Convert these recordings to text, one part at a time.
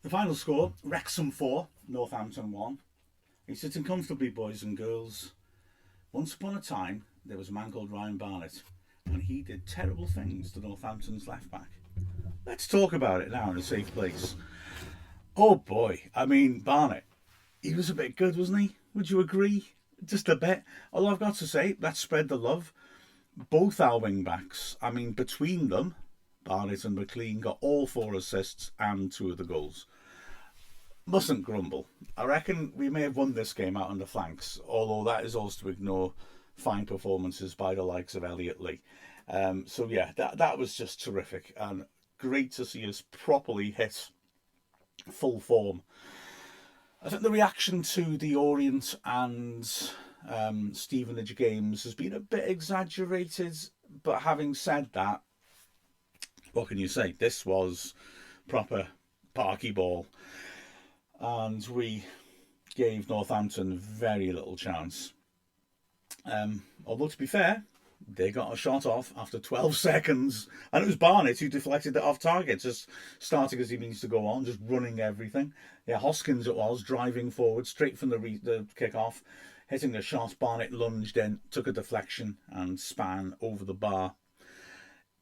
The final score, Wrexham 4, Northampton 1. He's sitting comfortably, boys and girls. Once upon a time, there was a man called Ryan Barnett, and he did terrible things to Northampton's left back. Let's talk about it now in a safe place. Oh boy, I mean, Barnett, he was a bit good, wasn't he? Would you agree? Just a bit. Although I've got to say, let's spread the love. Both our wing backs, I mean, between them, Barnett and McLean got all 4 assists and 2 of the goals. Mustn't grumble. I reckon we may have won this game out on the flanks, although that is also to ignore fine performances by the likes of Elliot Lee. So yeah, that was just terrific and great to see us properly hit full form. I think the reaction to the Orient and Stevenage games has been a bit exaggerated, but having said that, what can you say? This was proper parky ball, and we gave Northampton very little chance. Although, to be fair, they got a shot off after 12 seconds, and it was Barnett who deflected it off target, just starting as he means to go on, just running everything. Yeah, Hoskins it was, driving forward straight from the kick-off, hitting a shot. Barnett lunged in, took a deflection, and span over the bar.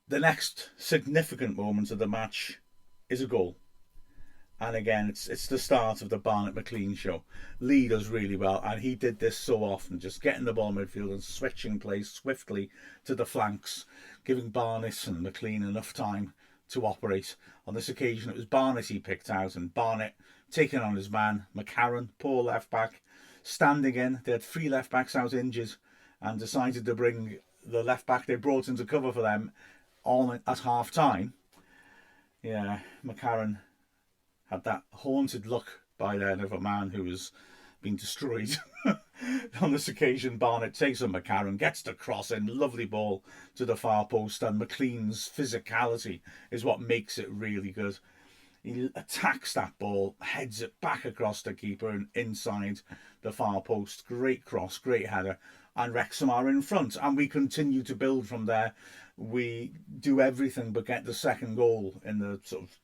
The next significant moment of the match is a goal. And again, it's the start of the Barnett McLean show. Lee does really well, and he did this so often, just getting the ball in midfield and switching plays swiftly to the flanks, giving Barnett and McLean enough time to operate. On this occasion, it was Barnett he picked out, and Barnett taking on his man, McCarron, poor left back, standing in. They had 3 left backs out injured, and decided to bring the left back they brought into cover for them on at half time. Yeah, McCarron had that haunted look by then of a man who was being destroyed. On this occasion, Barnett takes on McCarron, gets the cross in, lovely ball to the far post, and McLean's physicality is what makes it really good. He attacks that ball, heads it back across the keeper and inside the far post. Great cross, great header, and Wrexham are in front, and we continue to build from there. We do everything but get the second goal in the sort of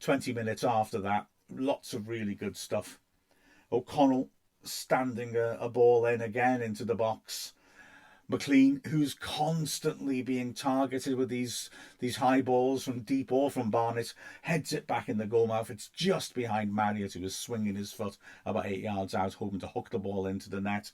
20 minutes after that. Lots of really good stuff. O'Connell standing a ball in again into the box. McLean, who's constantly being targeted with these high balls from deep or from Barnett, heads it back in the goal mouth. It's just behind Marriott, who was swinging his foot about 8 yards out, hoping to hook the ball into the net.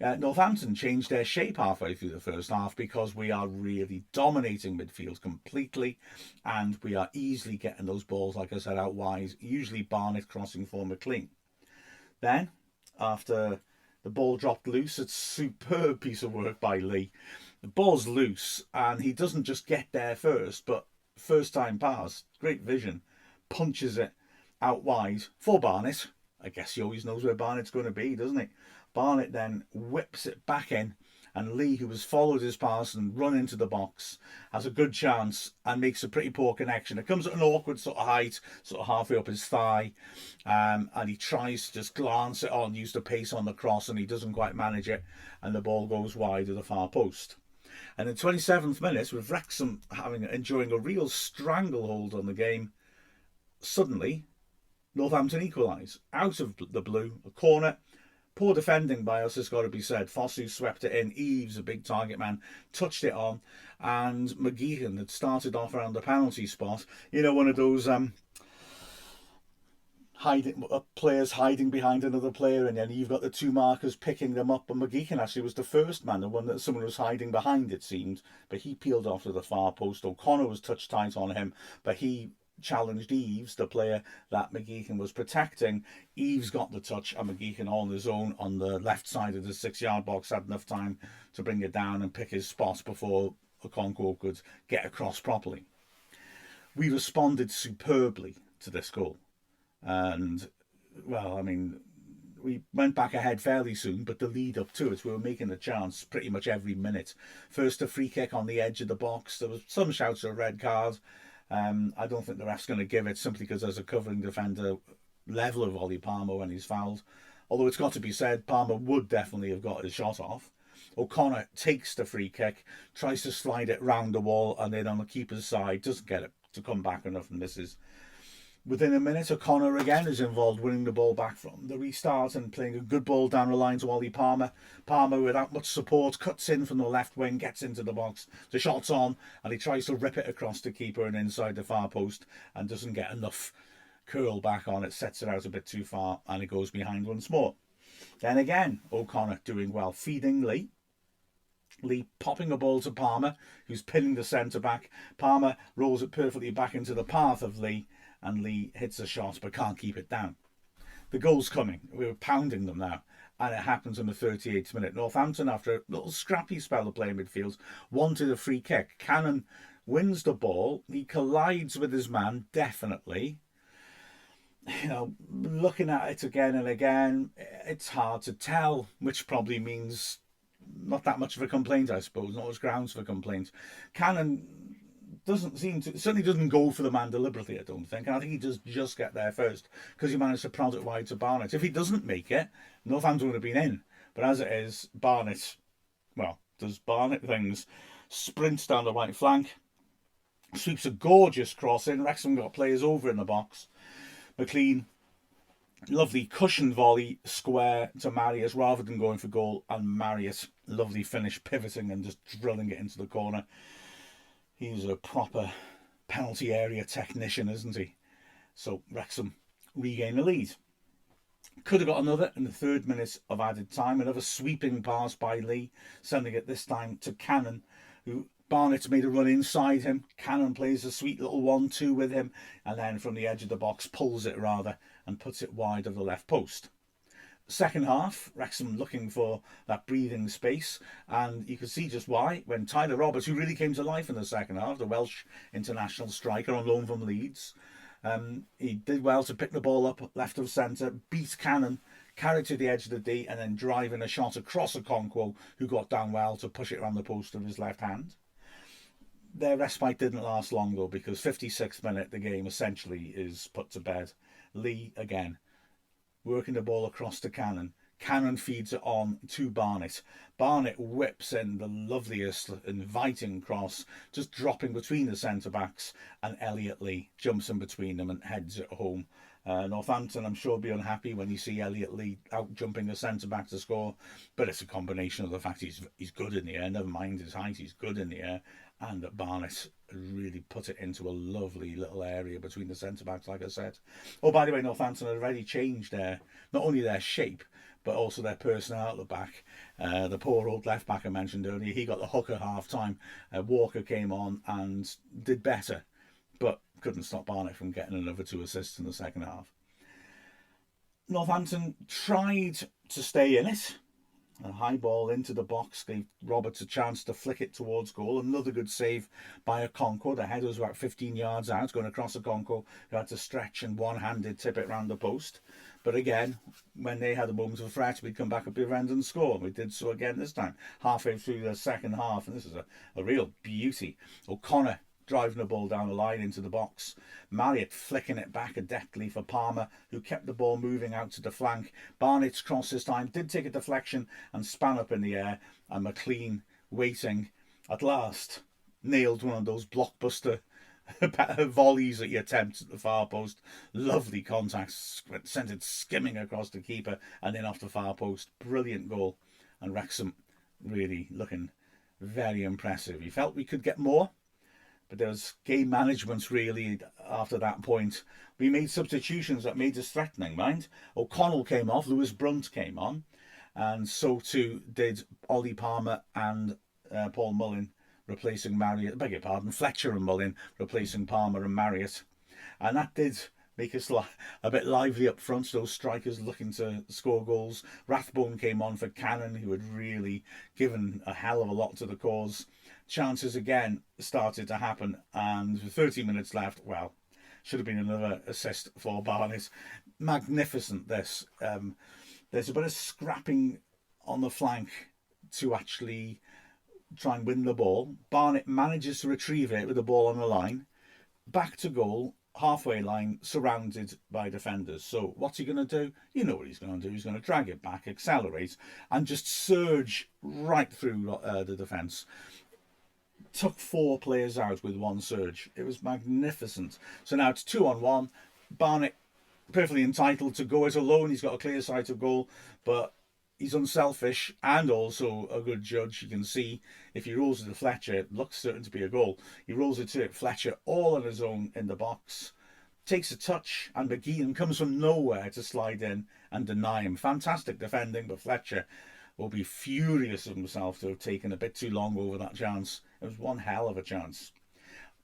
Northampton changed their shape halfway through the first half because we are really dominating midfield completely, and we are easily getting those balls, like I said, out wide, usually Barnett crossing for McLean. Then, after the ball dropped loose, it's a superb piece of work by Lee. The ball's loose, and he doesn't just get there first, but first time pass, great vision, punches it out wide for Barnett. I guess he always knows where Barnett's going to be, doesn't he? Barnett then whips it back in, and Lee, who has followed his pass and run into the box, has a good chance and makes a pretty poor connection. It comes at an awkward sort of height, sort of halfway up his thigh, and he tries to just glance it on, use the pace on the cross, and he doesn't quite manage it, and the ball goes wide of the far post. And in the 27th minute, with Wrexham enjoying a real stranglehold on the game, suddenly Northampton equalise out of the blue, a corner. Poor defending by us, has got to be said. Fosu swept it in. Eves, a big target man, touched it on. And McGeehan had started off around the penalty spot. You know, one of those players hiding behind another player, and then you've got the 2 markers picking them up. And McGeehan actually was the first man, the one that someone was hiding behind, it seemed. But he peeled off to the far post. O'Connor was touch tight on him, but he challenged Eves, the player that McGeehan was protecting. Eves got the touch, and McGeehan on his own on the left side of the 6-yard box had enough time to bring it down and pick his spot before Okonkwo could get across properly. We responded superbly to this goal, and well, I mean, we went back ahead fairly soon, but the lead up to it, we were making a chance pretty much every minute. First, a free kick on the edge of the box. There was some shouts of a red card. I don't think the ref's going to give it, simply because there's a covering defender level of Ollie Palmer when he's fouled. Although it's got to be said, Palmer would definitely have got his shot off. O'Connor takes the free kick, tries to slide it round the wall, and then on the keeper's side, doesn't get it to come back enough and misses. Within a minute, O'Connor again is involved, winning the ball back from the restart and playing a good ball down the line to Ollie Palmer. Palmer, without much support, cuts in from the left wing, gets into the box. The shot's on, and he tries to rip it across the keeper and inside the far post and doesn't get enough curl back on it, sets it out a bit too far, and it goes behind once more. Then again, O'Connor doing well, feeding Lee. Lee popping a ball to Palmer, who's pinning the centre-back. Palmer rolls it perfectly back into the path of Lee, and Lee hits a shot but can't keep it down. The goal's coming. We were pounding them now, and it happens in the 38th minute. Northampton, after a little scrappy spell of play in midfield, wanted a free kick. Cannon wins the ball. He collides with his man, definitely. You know, looking at it again and again, it's hard to tell, which probably means not that much of a complaint, I suppose, not much grounds for complaint. Cannon certainly doesn't go for the man deliberately, I don't think, and I think he does just get there first because he managed to prod it wide to Barnett. If he doesn't make it, Northampton would have been in, but as it is, Barnett, well, does Barnett things, sprints down the right flank, sweeps a gorgeous cross in. Wrexham got players over in the box. McLean, lovely cushioned volley square to Marius rather than going for goal, and Marius, lovely finish, pivoting and just drilling it into the corner. He's a proper penalty area technician, isn't he? So Wrexham regain the lead. Could have got another in the 3rd minute of added time. Another sweeping pass by Lee, sending it this time to Cannon, who Barnett's made a run inside him. Cannon plays a sweet little 1-2 with him, and then from the edge of the box pulls it rather and puts it wide of the left post. Second half, Wrexham looking for that breathing space, and you can see just why when Tyler Roberts, who really came to life in the second half, the Welsh international striker on loan from Leeds, he did well to pick the ball up left of centre, beat Cannon, carried to the edge of the D, and then driving a shot across Okonkwo, who got down well to push it around the post of his left hand. Their respite didn't last long though, because 56th minute the game essentially is put to bed. Lee again working the ball across to Cannon. Cannon feeds it on to Barnett. Barnett whips in the loveliest inviting cross, just dropping between the centre-backs, and Elliot Lee jumps in between them and heads it home. Northampton, I'm sure, will be unhappy when you see Elliot Lee out jumping the centre-back to score, but it's a combination of the fact he's good in the air, never mind his height, he's good in the air, and that Barnett really put it into a lovely little area between the centre-backs, like I said. Oh, by the way, Northampton had already changed not only their shape, but also their personnel at the back. The poor old left-back I mentioned earlier, he got the hook at half-time. Walker came on and did better, but couldn't stop Barnett from getting another 2 assists in the second half. Northampton tried to stay in it. A high ball into the box gave Roberts a chance to flick it towards goal. Another good save by Okonkwo. The header was about 15 yards out, going across Okonkwo, who had to stretch and one-handed tip it round the post. But again, when they had a moment of threat, we'd come back up the other end and score. We did so again this time, halfway through the second half, and this is a real beauty. O'Connor driving the ball down the line into the box. Marriott flicking it back adeptly for Palmer, who kept the ball moving out to the flank. Barnett's cross this time did take a deflection and span up in the air, and McLean, waiting, at last nailed one of those blockbuster volleys that he attempts at the far post. Lovely contact, sent it skimming across the keeper and then off the far post. Brilliant goal, and Wrexham really looking very impressive. You felt we could get more, but there was game management really after that point. We made substitutions that made us threatening, mind. O'Connell came off, Lewis Brunt came on, and so too did Ollie Palmer and Paul Mullin replacing Marriott, beg your pardon, Fletcher and Mullin replacing Palmer and Marriott. And that did make us a bit lively up front, those strikers looking to score goals. Rathbone came on for Cannon, who had really given a hell of a lot to the cause. Chances again started to happen, and with 30 minutes left, well, should have been another assist for Barnett. Magnificent this. There's a bit of scrapping on the flank to actually try and win the ball. Barnett manages to retrieve it with the ball on the line. Back to goal, halfway line, surrounded by defenders. So what's he going to do? You know what he's going to do. He's going to drag it back, accelerate, and just surge right through the defence. Took 4 players out with one surge. It was magnificent. So now it's 2-on-1. Barnett perfectly entitled to go it alone. He's got a clear sight of goal, but he's unselfish and also a good judge. You can see if he rolls it to Fletcher, it looks certain to be a goal. He rolls it to Fletcher all on his own in the box, takes a touch, and McGeehan comes from nowhere to slide in and deny him. Fantastic defending, but Fletcher will be furious of himself to have taken a bit too long over that chance. It was one hell of a chance.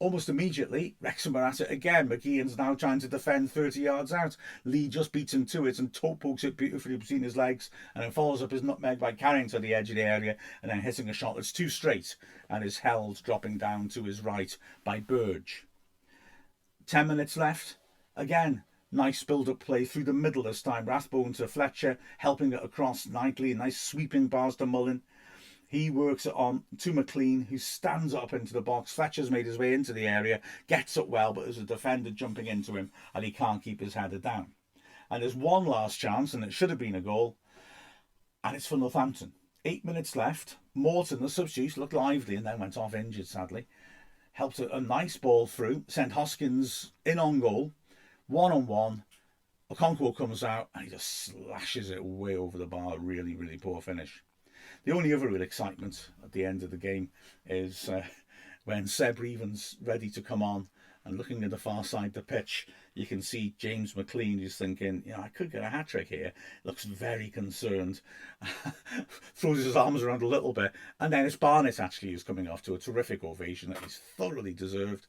Almost immediately, Wrexham are at it again. McGeehan's now trying to defend 30 yards out. Lee just beats him to it and pokes it beautifully between his legs and then follows up his nutmeg by carrying to the edge of the area and then hitting a shot that's too straight and is held dropping down to his right by Burge. 10 minutes left. Again, nice build-up play through the middle this time. Rathbone to Fletcher, helping it across Knightley. Nice sweeping pass to Mullin. He works it on to McLean, who stands up into the box. Fletcher's made his way into the area, gets it well, but there's a defender jumping into him, and he can't keep his header down. And there's one last chance, and it should have been a goal, and it's for Northampton. 8 minutes left. Morton, the substitute, looked lively and then went off injured, sadly. Helped a nice ball through, sent Hoskins in on goal. 1-on-1. Okonkwo comes out, and he just slashes it way over the bar. Really, really poor finish. The only other real excitement at the end of the game is when Seb Reevan's ready to come on and looking at the far side of the pitch, you can see James McLean who's thinking, I could get a hat-trick here. Looks very concerned. Throws his arms around a little bit. And then it's Barnett actually who's coming off to a terrific ovation that he's thoroughly deserved.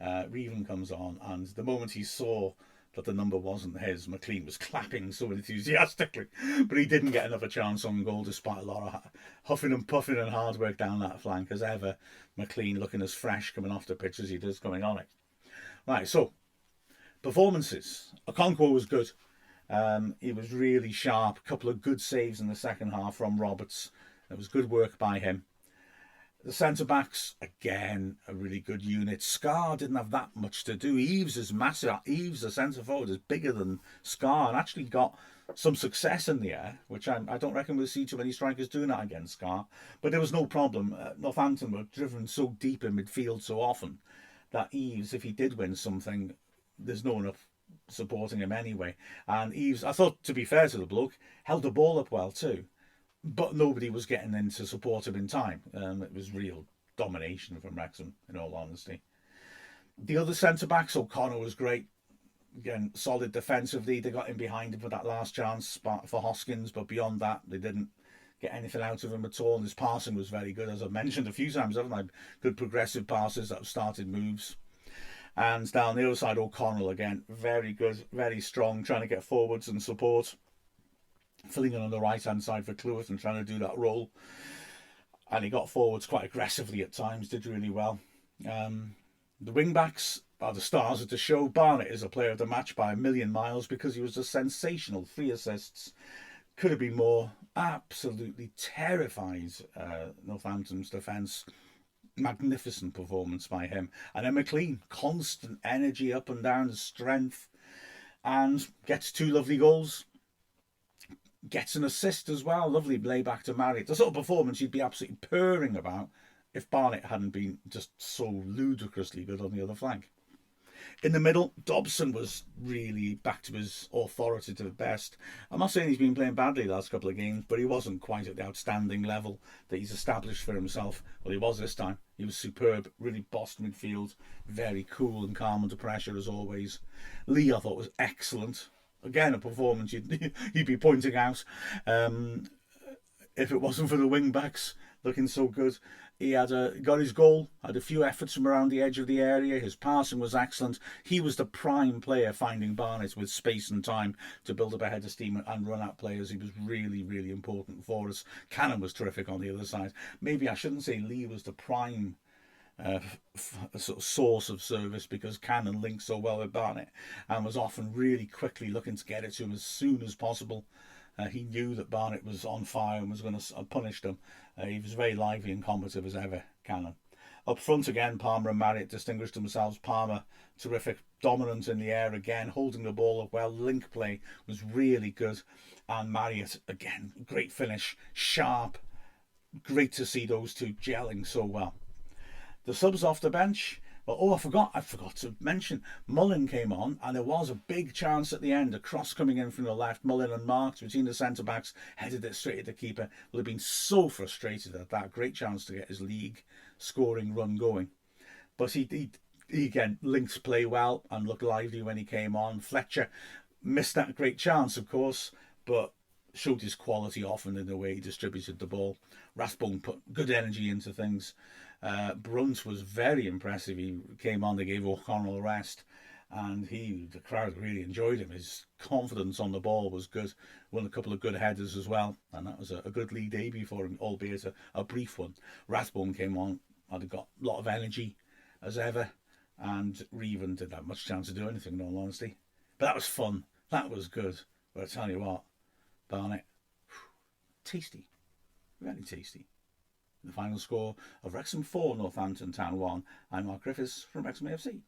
Reevan comes on, and the moment he saw that the number wasn't his, McLean was clapping so enthusiastically, but he didn't get another chance on goal despite a lot of huffing and puffing and hard work down that flank as ever. McLean looking as fresh coming off the pitch as he does coming on it. Right, so performances. Okonkwo was good. He was really sharp. A couple of good saves in the second half from Roberts. It was good work by him. The centre-backs, again, a really good unit. Scar didn't have that much to do. Eves is massive. Eves, the centre-forward, is bigger than Scar and actually got some success in the air, which I don't reckon we'll see too many strikers doing that against Scar. But there was no problem. Northampton were driven so deep in midfield so often that Eves, if he did win something, there's no enough supporting him anyway. And Eves, I thought, to be fair to the bloke, held the ball up well too. But nobody was getting in to support him in time. It was real domination from Wrexham, in all honesty. The other centre-backs, O'Connor was great. Again, solid defensively. They got in behind him for that last chance for Hoskins, but beyond that, they didn't get anything out of him at all. And his passing was very good, as I've mentioned a few times, haven't I? Good progressive passes that have started moves. And down the other side, O'Connell, again, very good, very strong, trying to get forwards and support. Filling in on the right-hand side for Cleworth and trying to do that role. And he got forwards quite aggressively at times, did really well. The wing-backs are the stars of the show. Barnett is a player of the match by a million miles because he was just sensational. 3 assists. Could have been more. Absolutely terrifies Northampton's defence. Magnificent performance by him. And then McLean, constant energy up and down, strength, and gets 2 lovely goals. Gets an assist as well. Lovely layback to Marriott. The sort of performance you'd be absolutely purring about if Barnett hadn't been just so ludicrously good on the other flank. In the middle, Dobson was really back to his authoritative best. I'm not saying he's been playing badly the last couple of games, but he wasn't quite at the outstanding level that he's established for himself. Well, he was this time. He was superb, really bossed midfield, very cool and calm under pressure as always. Lee, I thought, was excellent. Again, a performance you'd be pointing out. If it wasn't for the wing-backs looking so good. He got his goal, had a few efforts from around the edge of the area. His passing was excellent. He was the prime player finding Barnett with space and time to build up a head of steam and run out players. He was really, really important for us. Cannon was terrific on the other side. Maybe I shouldn't say Lee was the prime sort of source of service because Cannon linked so well with Barnett and was often really quickly looking to get it to him as soon as possible. He knew that Barnett was on fire and was going to punish them. He was very lively and combative as ever, Cannon. Up front again, Palmer and Marriott distinguished themselves. Palmer, terrific, dominant in the air again, holding the ball up well. Link play was really good. And Marriott, again, great finish, sharp. Great to see those two gelling so well. The subs off the bench, But oh, I forgot to mention, Mullin came on, and there was a big chance at the end, a cross coming in from the left. Mullin and Marks between the centre backs headed it straight at the keeper. Will have been so frustrated at that great chance to get his league scoring run going. But he again linked play well and looked lively when he came on. Fletcher missed that great chance, of course, but showed his quality often in the way he distributed the ball. Rathbone put good energy into things. Brunt was very impressive. He came on, they gave O'Connell a rest, and the crowd really enjoyed him. His confidence on the ball was good. Won a couple of good headers as well, and that was a good league debut for him, albeit a brief one. Rathbone came on, had got a lot of energy as ever, and Reven didn't have much chance to do anything, in all honesty. But that was fun. That was good. But I tell you what, Barnett, tasty, very tasty. The final score of Wrexham 4, Northampton Town 1. I'm Mark Griffiths from Wrexham AFC.